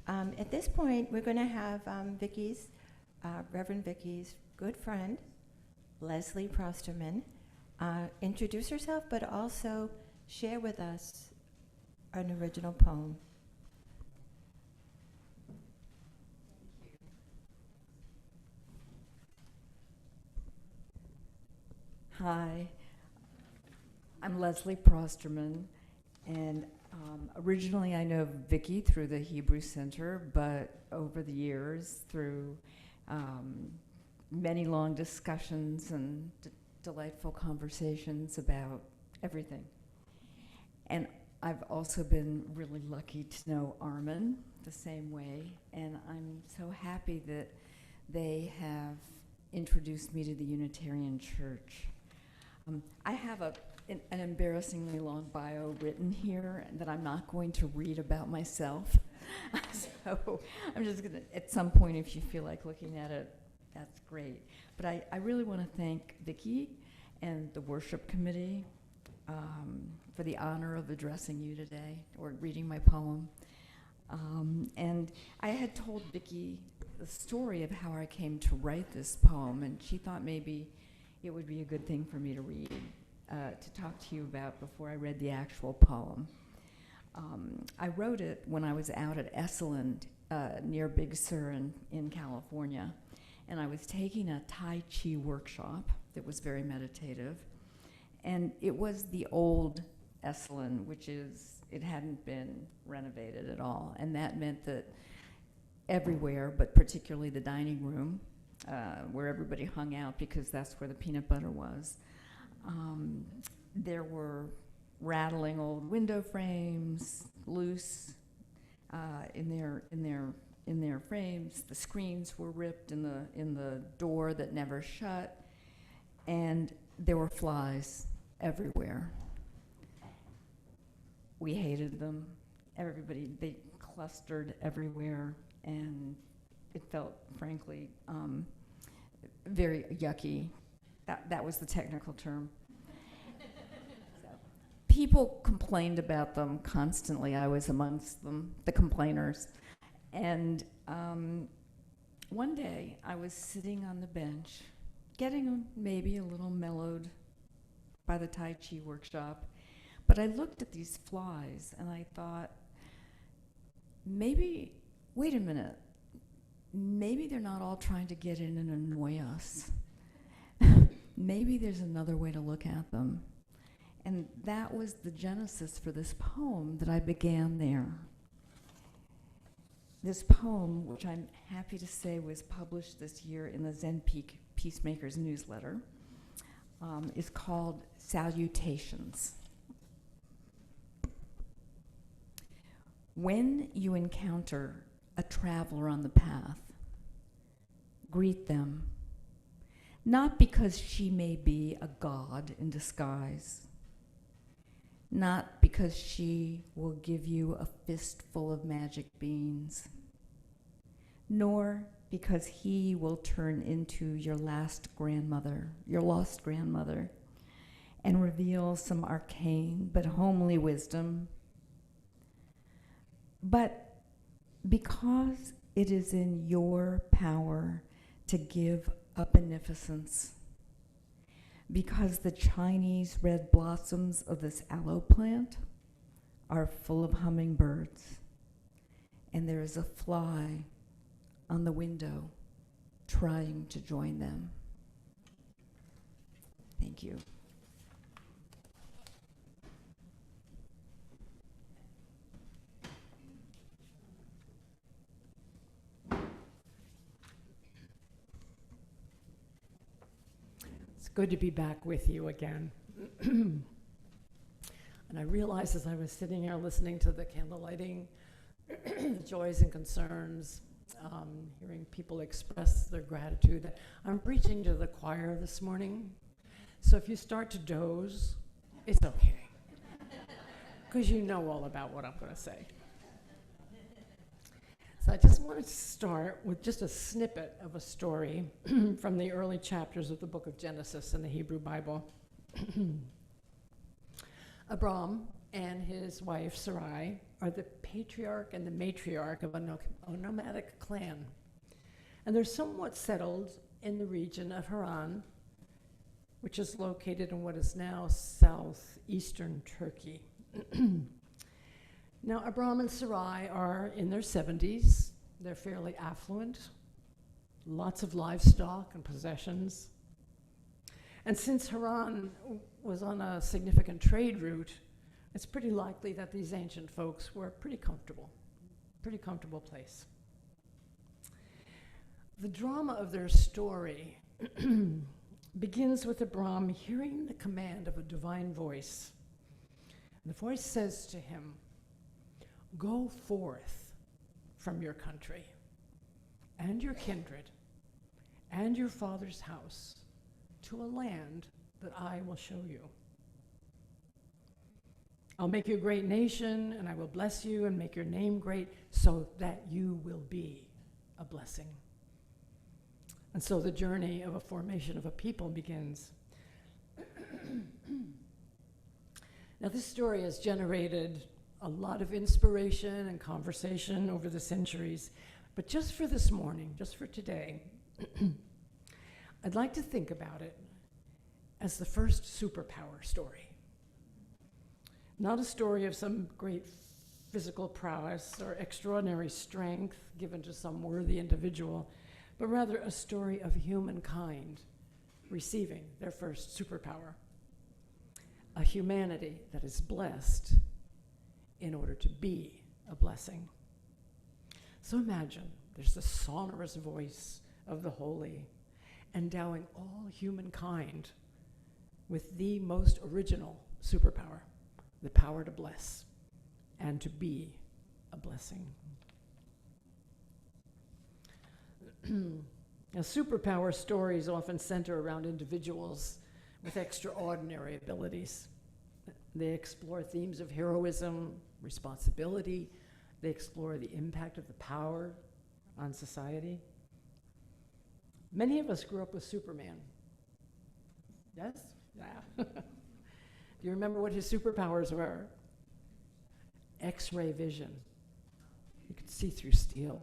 At this point, we're going to have Reverend Vicky's good friend, Leslie Prosterman, introduce herself, but also share with us an original poem. Hi, I'm Leslie Prosterman, and originally I know Vicky through the Hebrew Center, but over the years through many long discussions and delightful conversations about everything. And I've also been really lucky to know Armin the same way, and I'm so happy that they have introduced me to the Unitarian Church. I have an embarrassingly long bio written here that I'm not going to read about myself. So I'm just going to, at some point, if you feel like looking at it, that's great. But I really want to thank Vicky and the worship committee for the honor of addressing you today, or reading my poem. And I had told Vicky the story of how I came to write this poem, and she thought maybe it would be a good thing for me to read, to talk to you about before I read the actual poem. I wrote it when I was out at Esalen near Big Sur in California, and I was taking a Tai Chi workshop that was very meditative, and it was the old Esalen, which is, it hadn't been renovated at all, and that meant that everywhere, but particularly the dining room, where everybody hung out because that's where the peanut butter was. There were rattling old window frames, loose in their frames. The screens were ripped in the door that never shut, and there were flies everywhere. We hated them. Everybody, they clustered everywhere, and it felt, frankly, very yucky. That was the technical term. So, people complained about them constantly. I was amongst them, the complainers. And one day, I was sitting on the bench, getting maybe a little mellowed by the Tai Chi workshop, but I looked at these flies, and I thought, maybe, wait a minute, maybe they're not all trying to get in and annoy us. Maybe there's another way to look at them. And that was the genesis for this poem that I began there. This poem, which I'm happy to say was published this year in the Zen Peacemakers newsletter, is called Salutations. When you encounter a traveler on the path, greet them, not because she may be a god in disguise, not because she will give you a fistful of magic beans, nor because he will turn into your lost grandmother, and reveal some arcane but homely wisdom, but because it is in your power to give up beneficence, because the Chinese red blossoms of this aloe plant are full of hummingbirds, and there is a fly on the window trying to join them. Thank you. Good to be back with you again. And I realized as I was sitting here listening to the candle lighting, the joys and concerns, hearing people express their gratitude, that I'm preaching to the choir this morning. So if you start to doze, it's okay, because you know all about what I'm going to say. So I just wanted to start with just a snippet of a story from the early chapters of the book of Genesis in the Hebrew Bible. Abram and his wife Sarai are the patriarch and the matriarch of a nomadic clan. And they're somewhat settled in the region of Haran, which is located in what is now southeastern Turkey. Now, Abram and Sarai are in their 70s. They're fairly affluent, lots of livestock and possessions. And since Haran was on a significant trade route, it's pretty likely that these ancient folks were pretty comfortable place. The drama of their story begins with Abram hearing the command of a divine voice. And the voice says to him, "Go forth from your country and your kindred and your father's house to a land that I will show you. I'll make you a great nation, and I will bless you and make your name great so that you will be a blessing." And so the journey of a formation of a people begins. Now, this story has generated a lot of inspiration and conversation over the centuries, but just for this morning, just for today, I'd like to think about it as the first superpower story. Not a story of some great physical prowess or extraordinary strength given to some worthy individual, but rather a story of humankind receiving their first superpower. A humanity that is blessed in order to be a blessing. So imagine there's the sonorous voice of the holy endowing all humankind with the most original superpower, the power to bless and to be a blessing. Now, superpower stories often center around individuals with extraordinary abilities. They explore themes of heroism, responsibility. They explore the impact of the power on society. Many of us grew up with Superman. Yes? Yeah. Do you remember what his superpowers were? X-ray vision. You could see through steel.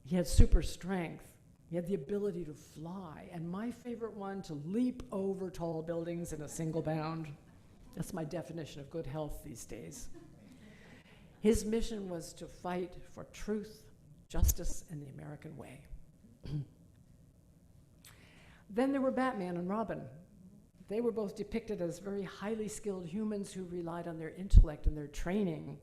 He had super strength. He had the ability to fly. And my favorite one, to leap over tall buildings in a single bound. That's my definition of good health these days. His mission was to fight for truth, justice, and the American way. Then there were Batman and Robin. They were both depicted as very highly skilled humans who relied on their intellect and their training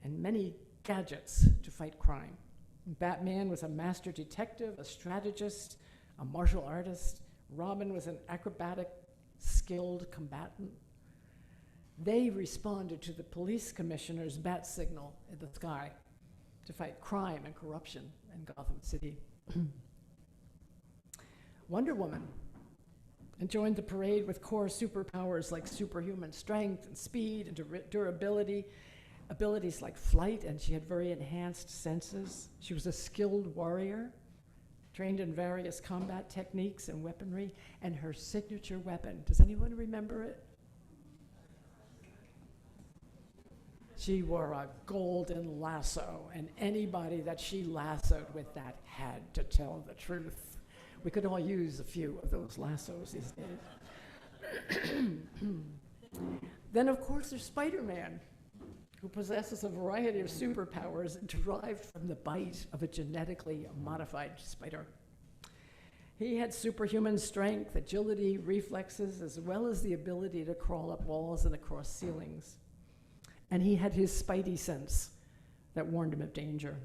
and many gadgets to fight crime. Batman was a master detective, a strategist, a martial artist. Robin was an acrobatic, skilled combatant. They responded to the police commissioner's bat signal in the sky to fight crime and corruption in Gotham City. Wonder Woman joined the parade with core superpowers like superhuman strength and speed and durability, abilities like flight, and she had very enhanced senses. She was a skilled warrior, trained in various combat techniques and weaponry, and her signature weapon, does anyone remember it? She wore a golden lasso, and anybody that she lassoed with that had to tell the truth. We could all use a few of those lassos these days. Then, of course, there's Spider-Man, who possesses a variety of superpowers derived from the bite of a genetically modified spider. He had superhuman strength, agility, reflexes, as well as the ability to crawl up walls and across ceilings. And he had his spidey sense that warned him of danger.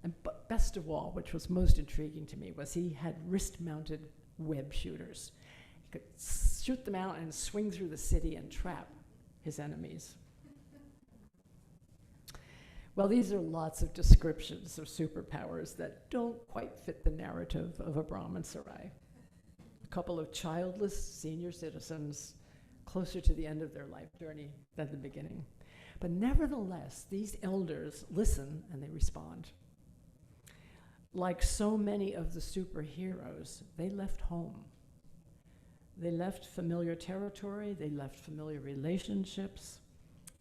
And best of all, which was most intriguing to me, was he had wrist-mounted web shooters. He could shoot them out and swing through the city and trap his enemies. Well, these are lots of descriptions of superpowers that don't quite fit the narrative of Abram and Sarai. A couple of childless senior citizens closer to the end of their life journey than the beginning. But nevertheless, these elders listen and they respond. Like so many of the superheroes, they left home. They left familiar territory, they left familiar relationships,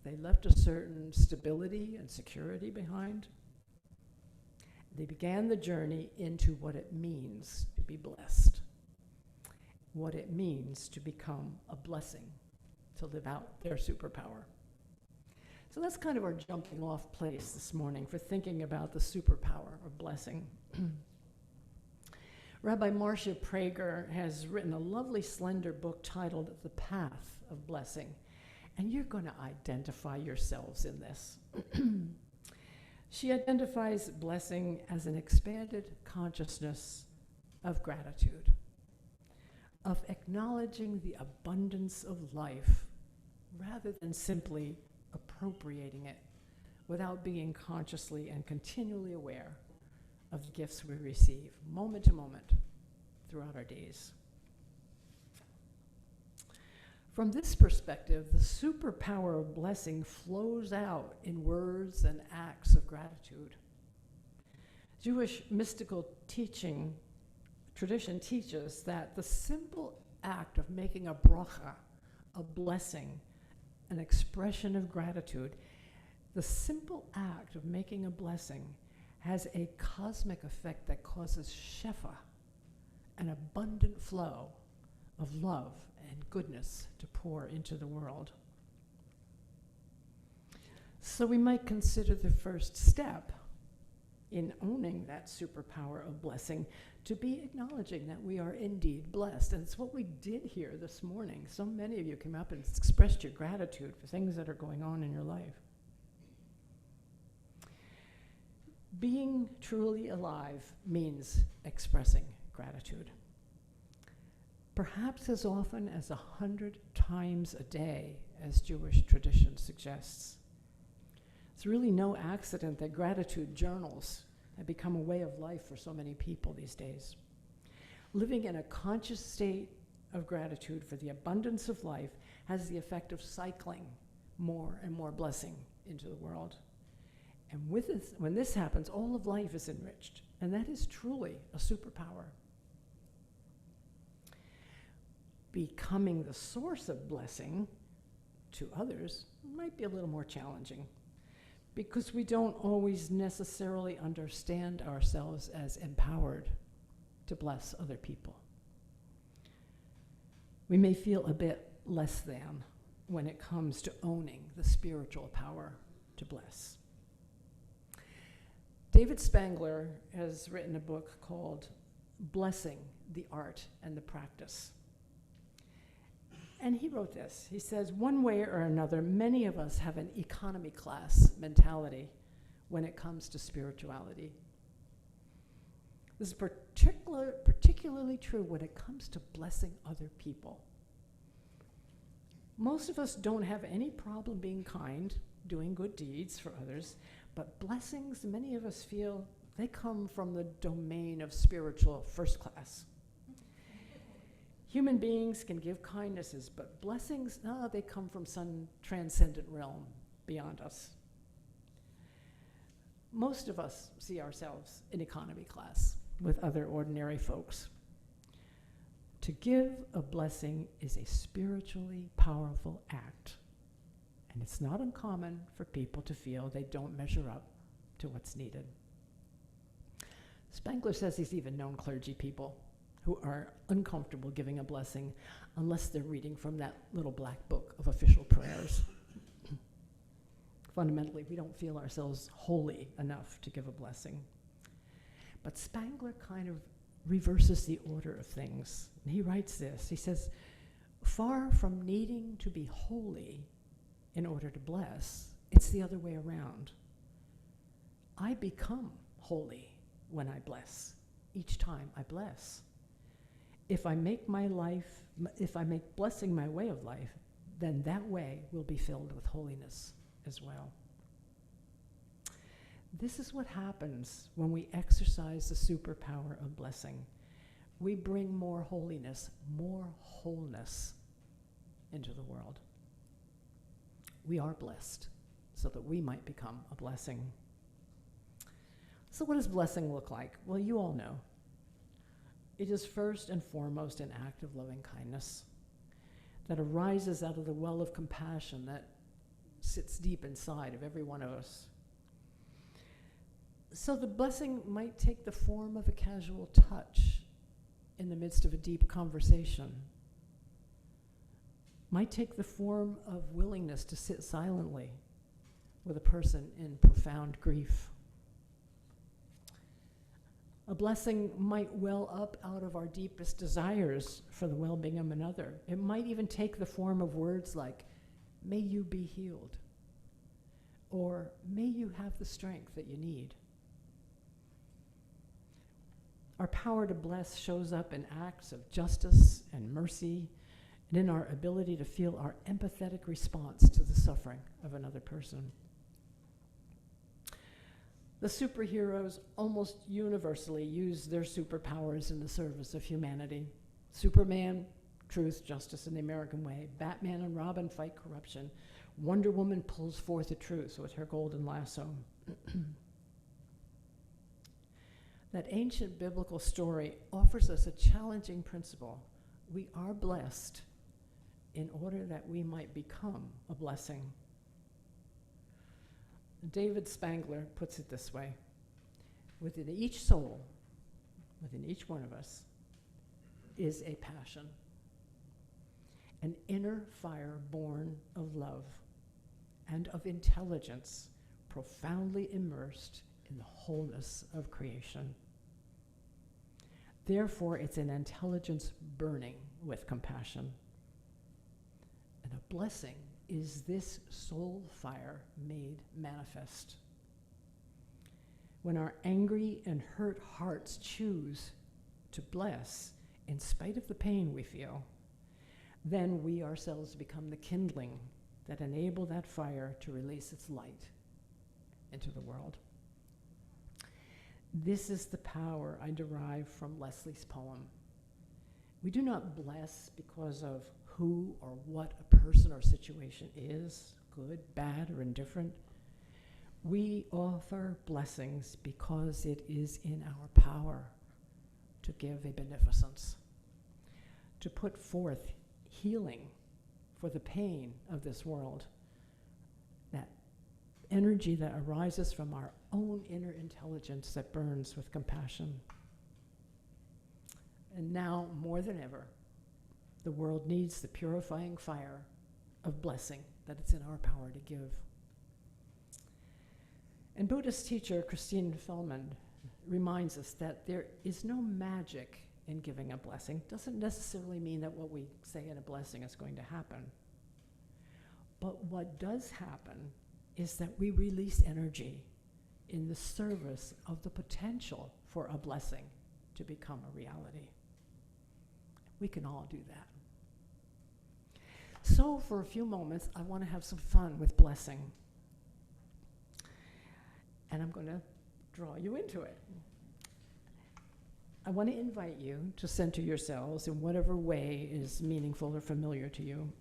They left a certain stability and security behind. They began the journey into what it means to be blessed, what it means to become a blessing, to live out their superpower. So that's kind of our jumping off place this morning for thinking about the superpower of blessing. Rabbi Marcia Prager has written a lovely, slender book titled The Path of Blessing, and you're going to identify yourselves in this. She identifies blessing as an expanded consciousness of gratitude, of acknowledging the abundance of life rather than simply appropriating it without being consciously and continually aware of the gifts we receive moment to moment throughout our days. From this perspective, the superpower of blessing flows out in words and acts of gratitude. Jewish mystical tradition teaches that the simple act of making a bracha, a blessing, an expression of gratitude, the simple act of making a blessing has a cosmic effect that causes shefa, an abundant flow of love and goodness to pour into the world. So we might consider the first step in owning that superpower of blessing to be acknowledging that we are indeed blessed. And it's what we did here this morning. So many of you came up and expressed your gratitude for things that are going on in your life. Being truly alive means expressing gratitude. Perhaps as often as 100 times a day, as Jewish tradition suggests. It's really no accident that gratitude journals have become a way of life for so many people these days. Living in a conscious state of gratitude for the abundance of life has the effect of cycling more and more blessing into the world. And with this, when this happens, all of life is enriched, and that is truly a superpower. Becoming the source of blessing to others might be a little more challenging because we don't always necessarily understand ourselves as empowered to bless other people. We may feel a bit less than when it comes to owning the spiritual power to bless. David Spangler has written a book called Blessing, the Art and the Practice. And he wrote this. He says, one way or another, many of us have an economy class mentality when it comes to spirituality. This is particularly true when it comes to blessing other people. Most of us don't have any problem being kind, doing good deeds for others, but blessings, many of us feel, they come from the domain of spiritual first class. Human beings can give kindnesses, but blessings, they come from some transcendent realm beyond us. Most of us see ourselves in economy class with other ordinary folks. To give a blessing is a spiritually powerful act, and it's not uncommon for people to feel they don't measure up to what's needed. Spangler says he's even known clergy people who are uncomfortable giving a blessing unless they're reading from that little black book of official prayers. Fundamentally, we don't feel ourselves holy enough to give a blessing. But Spangler kind of reverses the order of things. And he writes this. He says, far from needing to be holy in order to bless, it's the other way around. I become holy when I bless, each time I bless. If I make blessing my way of life, then that way will be filled with holiness as well. This is what happens when we exercise the superpower of blessing. We bring more holiness, more wholeness into the world. We are blessed so that we might become a blessing. So what does blessing look like? Well, you all know. It is first and foremost an act of loving kindness that arises out of the well of compassion that sits deep inside of every one of us. So the blessing might take the form of a casual touch in the midst of a deep conversation. Might take the form of willingness to sit silently with a person in profound grief. A blessing might well up out of our deepest desires for the well-being of another. It might even take the form of words like, "May you be healed," or "May you have the strength that you need." Our power to bless shows up in acts of justice and mercy, and in our ability to feel our empathetic response to the suffering of another person. The superheroes almost universally use their superpowers in the service of humanity. Superman, truth, justice, and the American way. Batman and Robin fight corruption. Wonder Woman pulls forth the truth with her golden lasso. That ancient biblical story offers us a challenging principle. We are blessed in order that we might become a blessing. David Spangler puts it this way: within each soul, within each one of us, is a passion, an inner fire born of love and of intelligence, profoundly immersed in the wholeness of creation. Therefore, it's an intelligence burning with compassion. And a blessing is this soul fire made manifest. When our angry and hurt hearts choose to bless in spite of the pain we feel, then we ourselves become the kindling that enable that fire to release its light into the world. This is the power I derive from Leslie's poem. We do not bless because of who or what a person or situation is, good, bad, or indifferent. We offer blessings because it is in our power to give a beneficence, to put forth healing for the pain of this world, that energy that arises from our own inner intelligence that burns with compassion. And now, more than ever, the world needs the purifying fire of blessing that it's in our power to give. And Buddhist teacher Christine Feldman reminds us that there is no magic in giving a blessing. Doesn't necessarily mean that what we say in a blessing is going to happen. But what does happen is that we release energy in the service of the potential for a blessing to become a reality. We can all do that. So for a few moments, I want to have some fun with blessing. And I'm going to draw you into it. I want to invite you to center yourselves in whatever way is meaningful or familiar to you.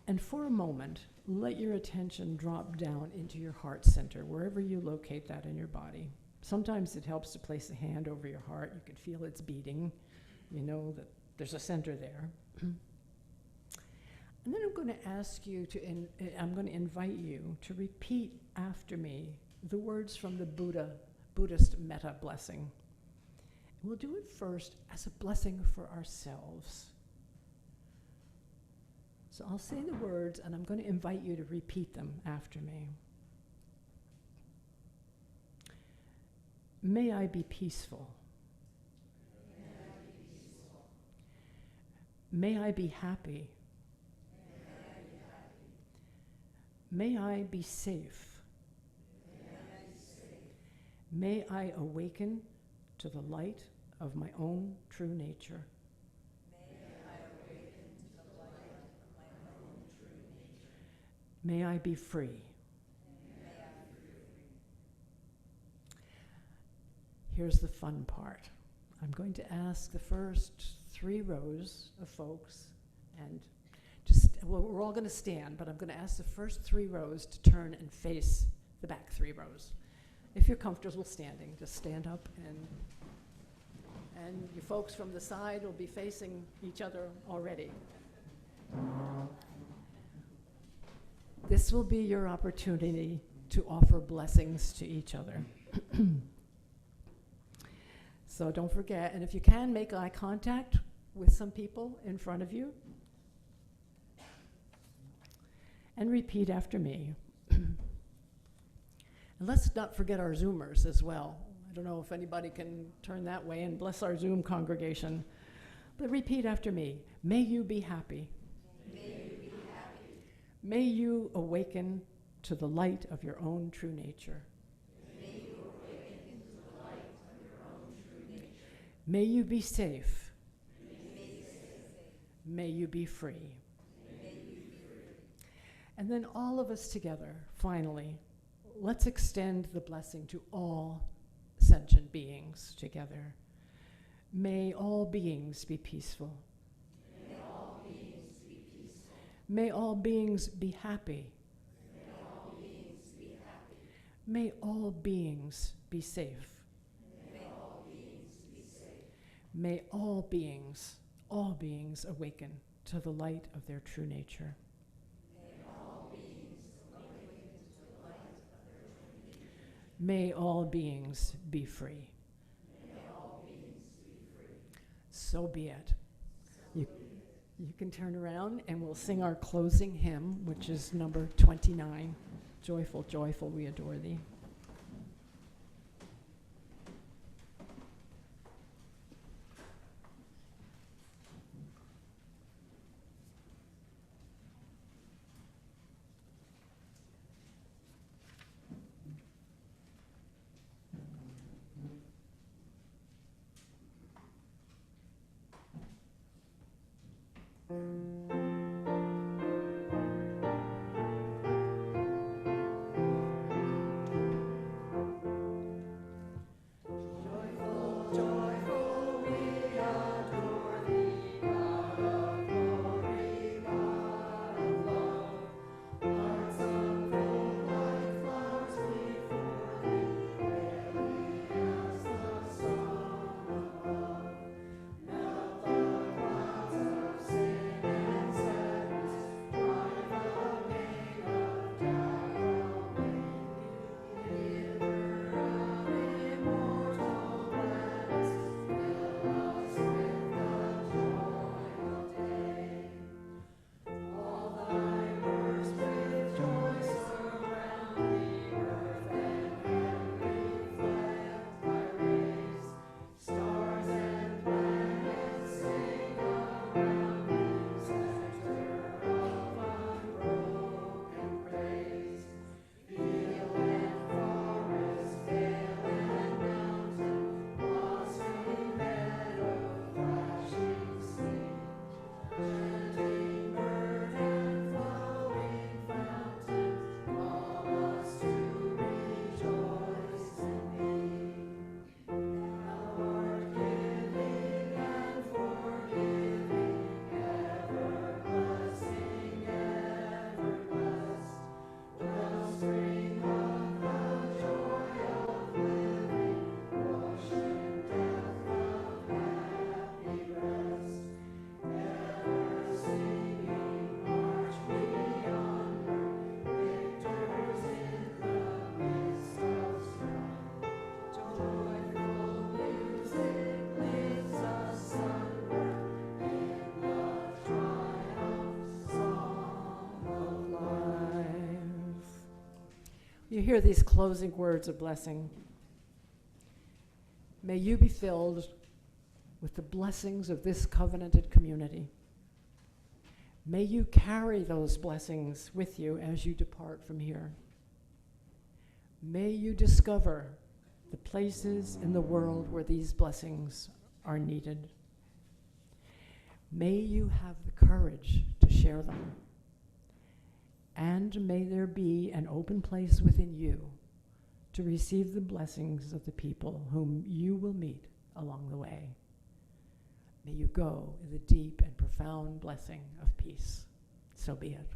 And for a moment, let your attention drop down into your heart center, wherever you locate that in your body. Sometimes it helps to place a hand over your heart. You can feel it's beating. You know that there's a center there. And then I'm going to ask you to, I'm going to invite you to repeat after me the words from the Buddhist metta blessing. We'll do it first as a blessing for ourselves. So I'll say the words, and I'm going to invite you to repeat them after me. May I be peaceful. May I be happy. May I be safe. May I awaken to the light of my own true nature. May I be free. Here's the fun part. I'm going to ask the first 3 rows of folks, and we're all going to stand, but I'm going to ask the first 3 rows to turn and face the back 3 rows. If you're comfortable standing, just stand up, and you folks from the side will be facing each other already. This will be your opportunity to offer blessings to each other. So don't forget, and if you can, make eye contact with some people in front of you. And repeat after me. And let's not forget our Zoomers as well. I don't know if anybody can turn that way and bless our Zoom congregation. But repeat after me. May you be happy. May you be happy. May you awaken to the light of your own true nature. May you awaken to the light of your own true nature. May you be safe. May you be safe. May you be free. May you be free. And then all of us together, finally, let's extend the blessing to all sentient beings together. May all beings be peaceful. May all beings be peaceful. May all beings be happy. May all beings be happy. May all beings be safe. May all beings be safe. May all beings awaken to the light of their true nature. May all beings awaken to the light of their true nature. May all beings be free. May all beings be free. So be it. You can turn around and we'll sing our closing hymn, which is number 29. Joyful, joyful, we adore thee. You hear these closing words of blessing. May you be filled with the blessings of this covenanted community. May you carry those blessings with you as you depart from here. May you discover the places in the world where these blessings are needed. May you have the courage to share them. And may there be an open place within you to receive the blessings of the people whom you will meet along the way. May you go in the deep and profound blessing of peace. So be it.